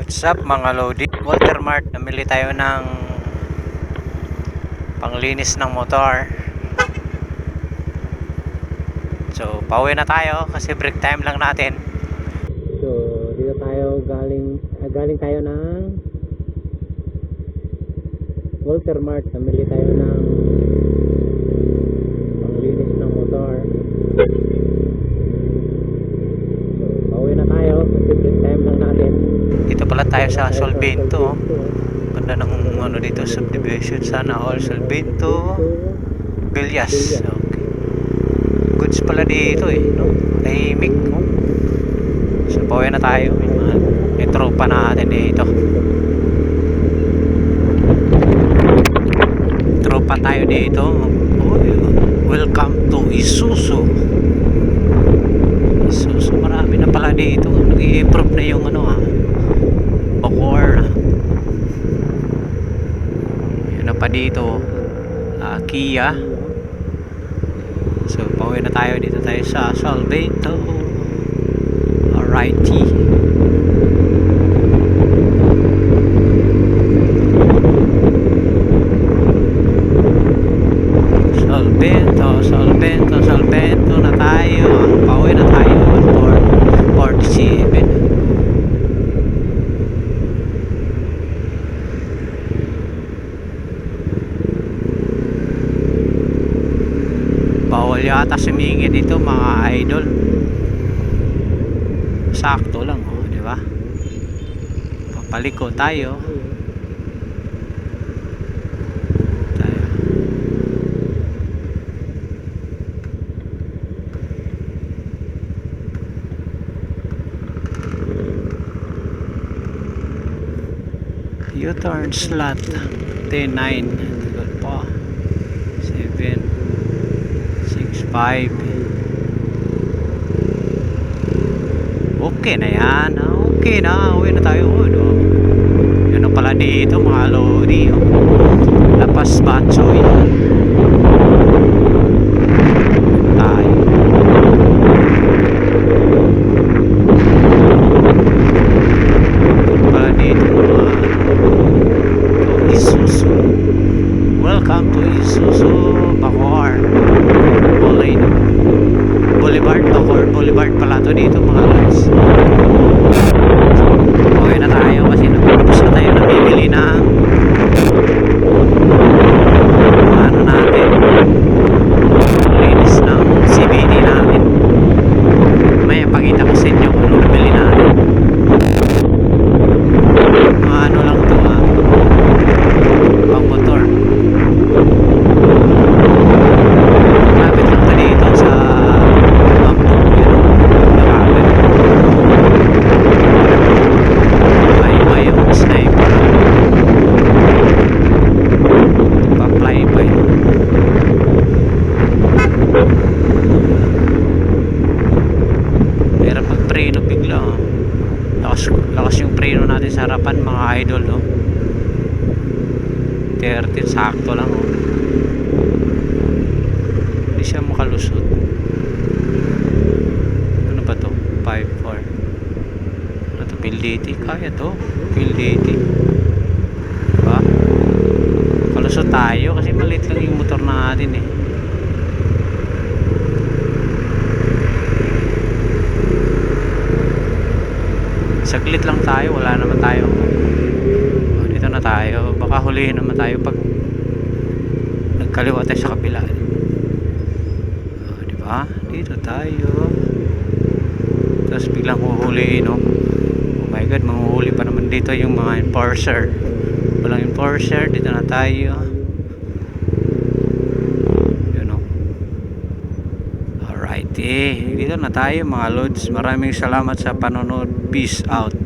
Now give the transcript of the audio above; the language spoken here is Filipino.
What's up mga Lodi? Walter Mart, namili tayo ng panglinis ng motor. So, pauwi na tayo kasi break time lang natin. So, dito tayo galing tayo ng Walter Mart, namili tayo ng panglinis ng motor. So, pauwi na tayo kasi break time lang natin. Dito pala tayo sa Solvento. Ganda ng ano dito, subdivision. Sana all Solvento Villas. Okay. Goods pala dito no? Tahimik. So pauwi na tayo. May tropa natin dito. Tropa tayo dito. Welcome to Isuzu. Isuzu, marami na pala dito. Nag-i-improve na yung Bacoor. Yun na pa dito, Kia. So pauwi na tayo. Dito tayo sa Solvento. Alrighty. Solvento na tayo. Pauwi na tayo. 47. Bawal yata sumingi dito mga idol. Sakto lang, di ba? Papaliko tayo. U-turn slot T9 good po 7 6 5. Okay na yan. Okay na. Uwi na tayo. Yan na pala dito mga lodi. Lapas Batsoy tayo. Pala dito mga Isuzu. Welcome to Isuzu Bacoor Boulevard. Bacoor Boulevard pala to dito mga lods. Okay na tayo kasi tapos na tayo namimili ng natin linis ng CBD natin. May pakita ko sa inyo kung ano nabili natin. Lang to pang motor. Lapit lang pa dito sa Bamboo Nakalit. Fly-by yung sniper. Pa-fly-by. Meron mag-preno bigla. Lakas yung preno natin sa harapan mga idol, no? 30 sakto lang, hindi siya makalusot. Ano ba to? 5.4. Ano to? PLDT? Kaya to? PLDT, diba? Kalusot tayo kasi maliit lang yung motor natin eh. Saglit lang tayo, wala naman tayo. Dito na tayo, baka hulihin naman tayo pag nagkaliwa tayo sa kabila. Diba? Dito tayo. Tapos biglang huhulihin, no? Oh my god, manghuhuli pa naman dito yung mga enforcer. Walang enforcer, dito na tayo. Yun, no? Alright, dito na tayo mga lods. Maraming salamat sa panonood. Peace out.